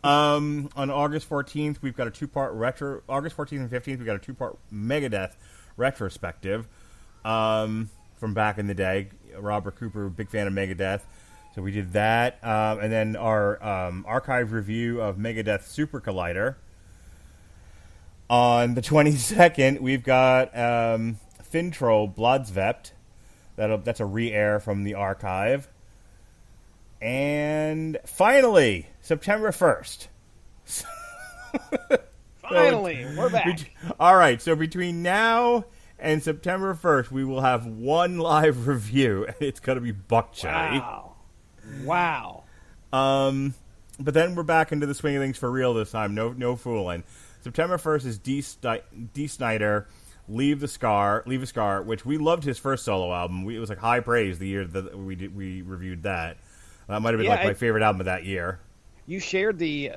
A: On August 14th, we've got a two-part retro. August 14th and 15th, we've got a two-part Megadeth retrospective from back in the day. Robert Cooper, big fan of Megadeth, so we did that. And then our archive review of Megadeth Super Collider. On the 22nd, we've got Fintroll Bloodsvept. That's a re-air from the archive. And finally, September 1st.
B: Finally, we're back.
A: All right, so between now and September 1st, we will have one live review. It's going to be Buck Cherry.
B: Wow.
A: But then we're back into the swing of things for real this time. No fooling. September 1st is D. Snyder, Leave a Scar, which we loved his first solo album. It was like high praise the year that we reviewed that. That might have been my favorite album of that year. You
B: shared the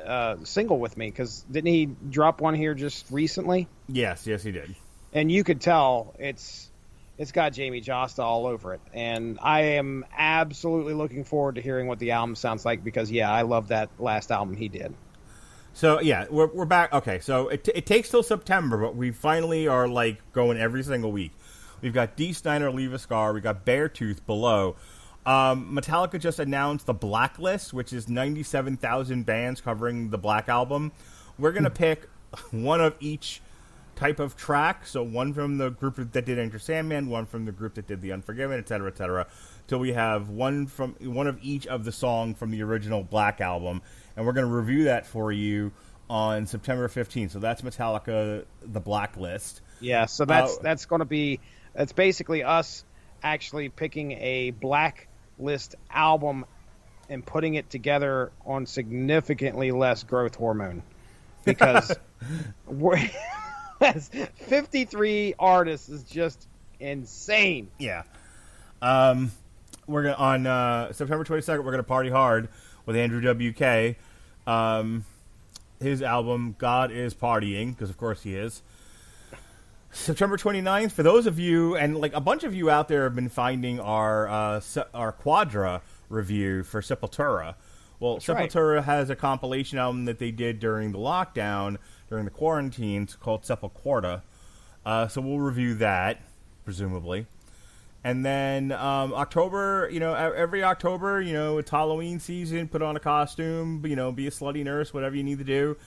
B: single with me, because didn't he drop one here just recently?
A: Yes, he did.
B: And you could tell it's got Jamie Josta all over it. And I am absolutely looking forward to hearing what the album sounds like, because, I love that last album he did.
A: So, we're back. Okay, so it takes till September, but we finally are, like, going every single week. We've got D. Snyder, Leave a Scar. We got Beartooth below. Metallica just announced the Blacklist, which is 97,000 bands covering the Black Album. We're going to pick one of each type of track. So one from the group that did Enter Sandman, one from the group that did The Unforgiven, etc., etc., till we have one of each of the song from the original Black Album. And we're going to review that for you on September 15th. So that's Metallica, the Blacklist.
B: Yeah, so that's going to be, it's basically us actually picking a Blacklist album and putting it together on significantly less growth hormone, because 53 artists is just insane.
A: Yeah. We're gonna on September 22nd. We're gonna party hard with Andrew WK. His album God Is Partying, because of course he is. September 29th, for those of you, and like a bunch of you out there have been finding our Quadra review for Sepultura. Well,
B: That's
A: Sepultura has a compilation album that they did during the lockdown, during the quarantines, called Sepulquarta. So we'll review that, presumably. And then October, every October, it's Halloween season, put on a costume, be a slutty nurse, whatever you need to do.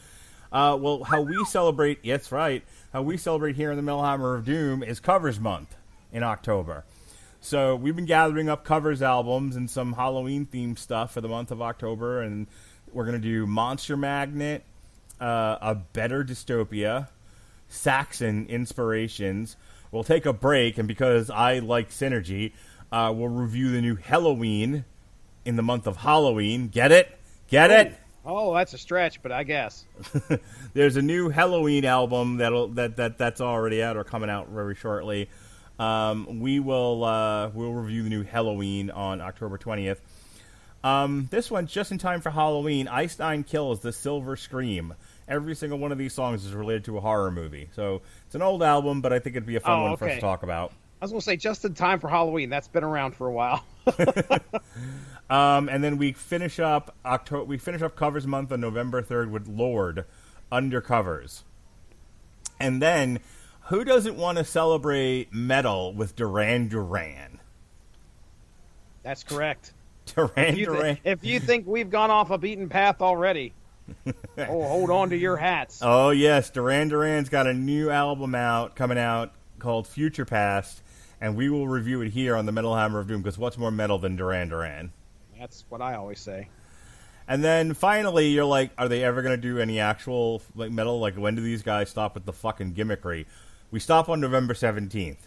A: Well, how we celebrate, that's right, how we celebrate here in the Metal Hammer of Doom is Covers Month in October. So we've been gathering up covers albums and some Halloween-themed stuff for the month of October, and we're going to do Monster Magnet, A Better Dystopia, Saxon Inspirations. We'll take a break, and because I like synergy, we'll review the new Halloween in the month of Halloween. Get it? Get it?
B: Oh, that's a stretch, but I guess.
A: There's a new Halloween album that's already out or coming out very shortly. We'll review the new Halloween on October 20th. This one's just in time for Halloween. Ice Nine Kills The Silver Scream. Every single one of these songs is related to a horror movie. So it's an old album, but I think it'd be a fun one for us to talk about.
B: I was going to say, just in time for Halloween. That's been around for a while.
A: And then we finish up Covers Month on November 3rd with Lord, Undercovers. And then, who doesn't want to celebrate metal with Duran Duran?
B: That's correct.
A: Duran.
B: If you think we've gone off a beaten path already, hold on to your hats.
A: Oh, yes. Duran Duran's got a new album coming out called Future Past. and we will review it here on the Metal Hammer of Doom, because what's more metal than Duran Duran?
B: That's what I always say.
A: And then finally, you're like, are they ever going to do any actual like metal? Like, when do these guys stop with the fucking gimmickry? We stop on November 17th,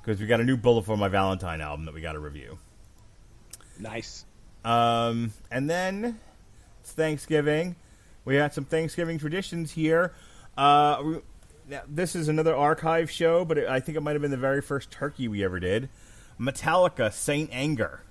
A: because we got a new Bullet for My Valentine album that we got to review.
B: Nice.
A: And then it's Thanksgiving. We got some Thanksgiving traditions here. This is another archive show, but I think it might have been the very first turkey we ever did. Metallica, Saint Anger.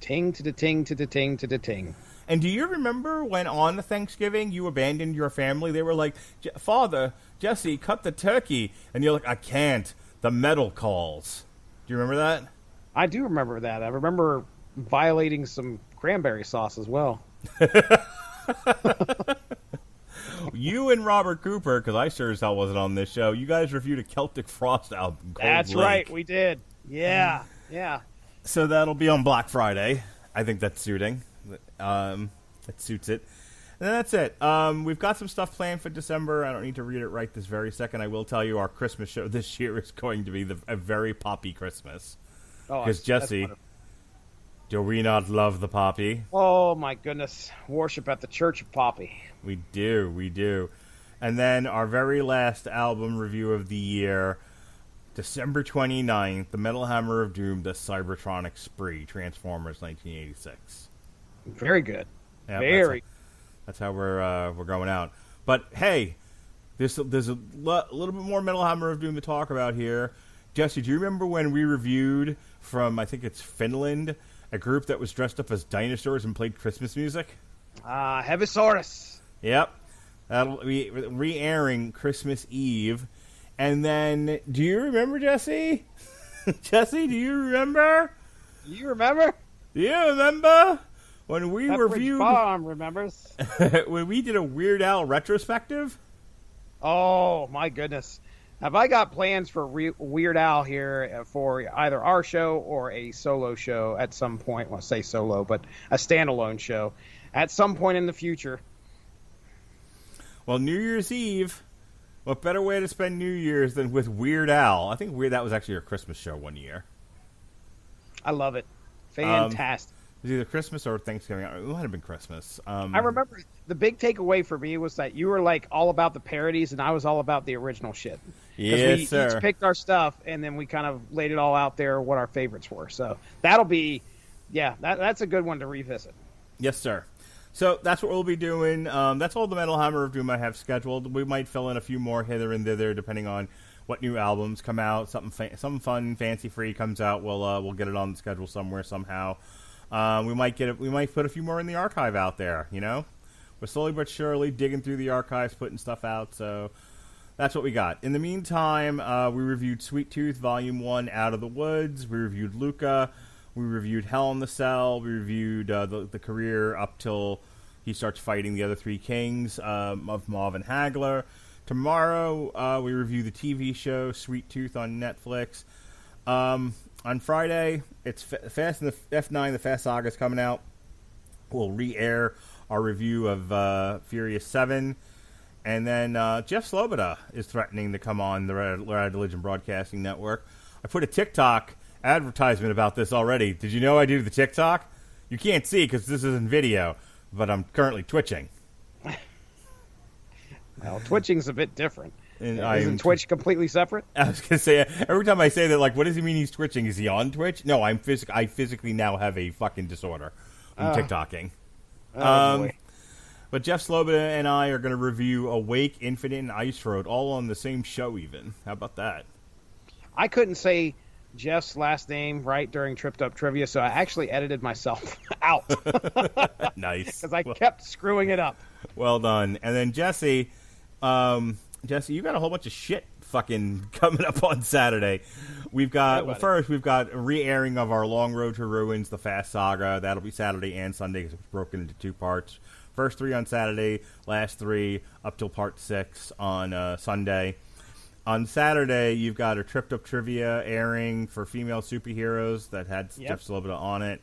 B: Ting to the ting to the ting to the ting.
A: And do you remember when on Thanksgiving you abandoned your family? They were like, Father, Jesse, cut the turkey. And you're like, I can't. The metal calls. Do you remember that?
B: I do remember that. I remember violating some cranberry sauce as well.
A: You and Robert Cooper, because I sure as hell wasn't on this show, you guys reviewed a Celtic Frost album called
B: That's
A: Lake.
B: right, we did. Yeah, yeah.
A: So that'll be on Black Friday. I think that's suiting. That suits it. And that's it. We've got some stuff planned for December. I don't need to read it right this very second. I will tell you our Christmas show this year is going to be a very poppy Christmas. Because Jesse, do we not love the poppy?
B: Oh my goodness. Worship at the Church of Poppy.
A: We do. And then our very last album review of the year, December 29th, The Metal Hammer of Doom, The Cybertronic Spree, Transformers 1986.
B: Very good.
A: Yeah,
B: Very.
A: That's how we're going out. But hey, there's a little bit more Metal Hammer of Doom to talk about here. Jesse, do you remember when we reviewed from, I think it's Finland, a group that was dressed up as dinosaurs and played Christmas music?
B: Heavisaurus.
A: Yep. That'll be re-airing Christmas Eve. And then, do you remember, Jesse? Jesse, do you remember?
B: You remember?
A: Do you remember when we
B: Pepperidge
A: reviewed...
B: Farm remembers.
A: when we did a Weird Al retrospective?
B: Oh, my goodness. Have I got plans for Weird Al here for either our show or a solo show at some point? Well, I say solo, but a standalone show at some point in the future.
A: Well, New Year's Eve, what better way to spend New Year's than with Weird Al? I think that was actually our Christmas show one year.
B: I love it. Fantastic.
A: It was either Christmas or Thanksgiving. It might have been Christmas.
B: I remember the big takeaway for me was that you were like all about the parodies and I was all about the original shit.
A: Yes, sir.
B: We each picked our stuff and then we kind of laid it all out there what our favorites were. So that'll be, that's a good one to revisit.
A: Yes, sir. So that's what we'll be doing. That's all the Metal Hammer of Doom I have scheduled. We might fill in a few more hither and thither depending on what new albums come out. Something fun, fancy free comes out. We'll get it on the schedule somewhere somehow. We might put a few more in the archive out there. You know, we're slowly but surely digging through the archives, putting stuff out. So that's what we got. In the meantime, we reviewed Sweet Tooth Volume 1, Out of the Woods. We reviewed Luca. We reviewed Hell in the Cell. We reviewed the career up till he starts fighting the other three kings of Mauve and Hagler. Tomorrow, we review the TV show Sweet Tooth on Netflix. On Friday, it's Fast and the F9, the Fast Saga is coming out. We'll re-air our review of Furious 7. And then Jeff Sloboda is threatening to come on the Radulich Broadcasting Network. I put a TikTok advertisement about this already. Did you know I do the TikTok? You can't see because this isn't video, but I'm currently twitching.
B: Well, twitching's a bit different.
A: And
B: Isn't Twitch completely separate?
A: I was going to say, every time I say that, like, what does he mean he's twitching? Is he on Twitch? No, I physically now have a fucking disorder. I'm TikToking.
B: Boy.
A: But Jeff Sloboda and I are going to review Awake, Infinite, and Ice Road, all on the same show even. How about that?
B: I couldn't say Jeff's last name right during Tripped Up Trivia, so I actually edited myself out.
A: Nice.
B: Because I kept screwing it up.
A: Well done. And then Jesse, you got a whole bunch of shit fucking coming up on Saturday. We've got, first, we've got a re-airing of our Long Road to Ruins, the Fast Saga. That'll be Saturday and Sunday because it's broken into two parts. First 3 on Saturday, last 3 up till part 6 on Sunday. On Saturday, you've got a Tripped Up Trivia airing for female superheroes that had Jeff Sloboda on it.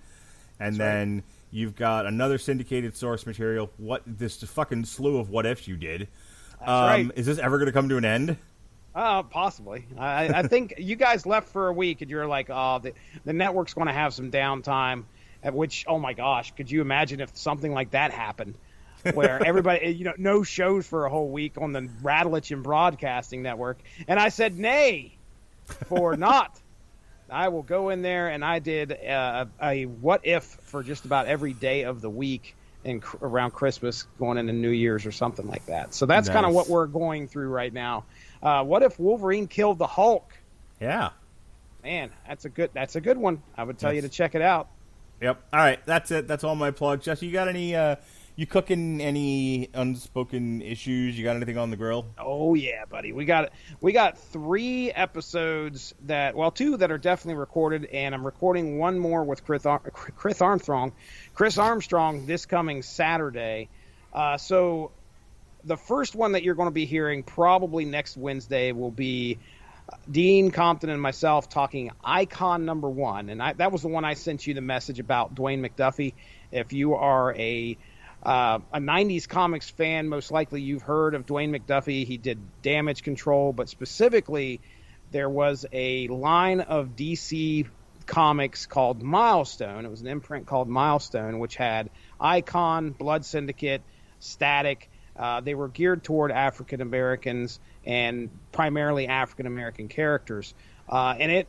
A: And then you've got another syndicated source material, this fucking slew of what ifs you did.
B: That's right.
A: Is this ever going to come to an end?
B: Possibly. I think you guys left for a week, and you're like, oh, the network's going to have some downtime. At which, oh my gosh, could you imagine if something like that happened, where everybody, no shows for a whole week on the Radulich and Broadcasting Network? And I said, nay, for not. I will go in there, and I did a what if for just about every day of the week around Christmas, going into New Year's or something like that. So that's kind of what we're going through right now. What if Wolverine killed the Hulk?
A: Yeah.
B: Man, that's a good one. I would tell you to check it out.
A: Yep. All right, that's it. That's all my plugs. Jesse, you got any? You cooking any unspoken issues? You got anything on the grill?
B: Oh yeah, buddy. We got 3 episodes two that are definitely recorded, and I'm recording one more with Chris Armstrong this coming Saturday. So the first one that you're going to be hearing probably next Wednesday will be Dean Compton and myself talking Icon number 1, and that was the one I sent you the message about, Dwayne McDuffie. If you are a 90s comics fan, most likely you've heard of Dwayne McDuffie. He did Damage Control, but specifically there was a line of DC comics called Milestone. It was an imprint called Milestone, which had Icon, Blood Syndicate, Static. They were geared toward African Americans and primarily African American characters. And it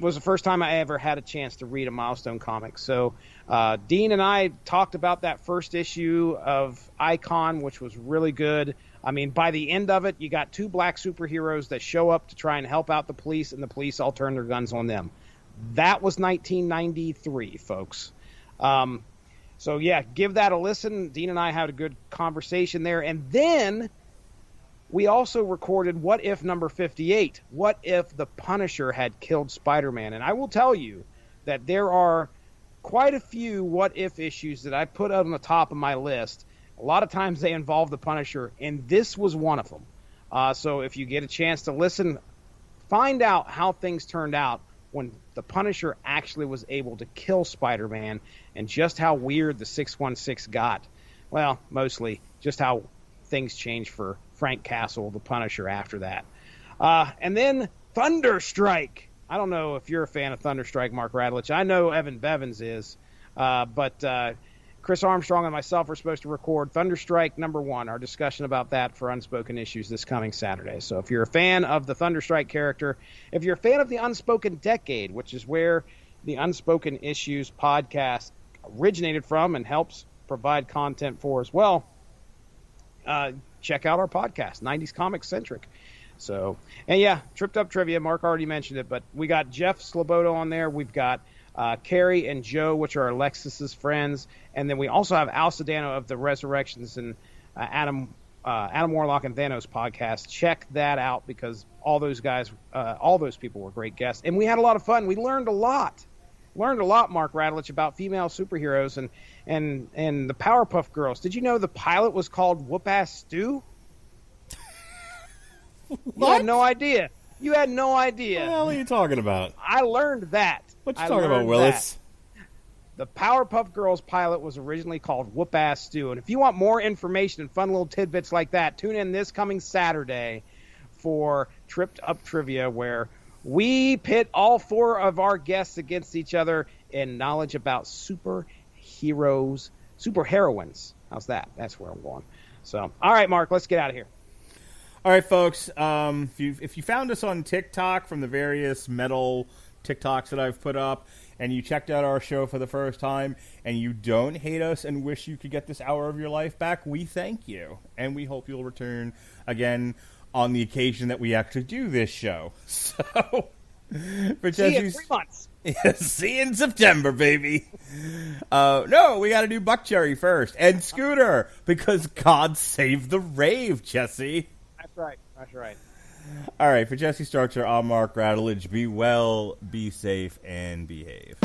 B: was the first time I ever had a chance to read a Milestone comic. So Dean and I talked about that first issue of Icon, which was really good. I mean, by the end of it, you got 2 black superheroes that show up to try and help out the police, and the police all turn their guns on them. That was 1993, folks. So, yeah, give that a listen. Dean and I had a good conversation there. And then we also recorded What If number 58. What if the Punisher had killed Spider-Man? And I will tell you that there are quite a few What If issues that I put on the top of my list. A lot of times they involve the Punisher, and this was one of them. So if you get a chance to listen, find out how things turned out when the Punisher actually was able to kill Spider-Man, and just how weird the 616 got. Well, mostly just how things changed for Frank Castle, the Punisher, after that. And then Thunderstrike. I don't know if you're a fan of Thunderstrike, Mark Radulich. I know Evan Bevins is. But Chris Armstrong and myself are supposed to record Thunderstrike number 1, our discussion about that for Unspoken Issues this coming Saturday. So if you're a fan of the Thunderstrike character, if you're a fan of the Unspoken Decade, which is where the Unspoken Issues podcast originated from and helps provide content for as well, check out our podcast, 90s Comics Centric. So, and yeah, Tripped Up Trivia, Mark already mentioned it, but we got Jeff Sloboda on there. We've got Carrie and Joe, which are Alexis's friends. And then we also have Al Sedano of the Resurrections and Adam Warlock and Thanos podcast. Check that out, because all those guys, all those people were great guests. And we had a lot of fun. We learned a lot. Mark Radulich, about female superheroes and the Powerpuff Girls. Did you know the pilot was called Whoop-Ass Stew? You had no idea. You had no idea.
A: What the hell are you talking about?
B: I learned that.
A: What you talking about, Willis?
B: The Powerpuff Girls pilot was originally called Whoop-Ass Stew. And if you want more information and fun little tidbits like that, tune in this coming Saturday for Tripped Up Trivia, where we pit all 4 of our guests against each other in knowledge about superheroes, superheroines. How's that? That's where I'm going. So, all right, Mark, let's get out of here.
A: All right, folks. If you found us on TikTok from the various metal TikToks that I've put up, and you checked out our show for the first time, and you don't hate us and wish you could get this hour of your life back, we thank you. And we hope you'll return again on the occasion that we actually do this show. So, for
B: See you in 3 months.
A: See you in September, baby. No, we got to do Buckcherry first. And Scooter, because God save the rave, Jesse.
B: That's right.
A: All right, for Jesse Starcher, I'm Mark Radulich. Be well, be safe, and behave.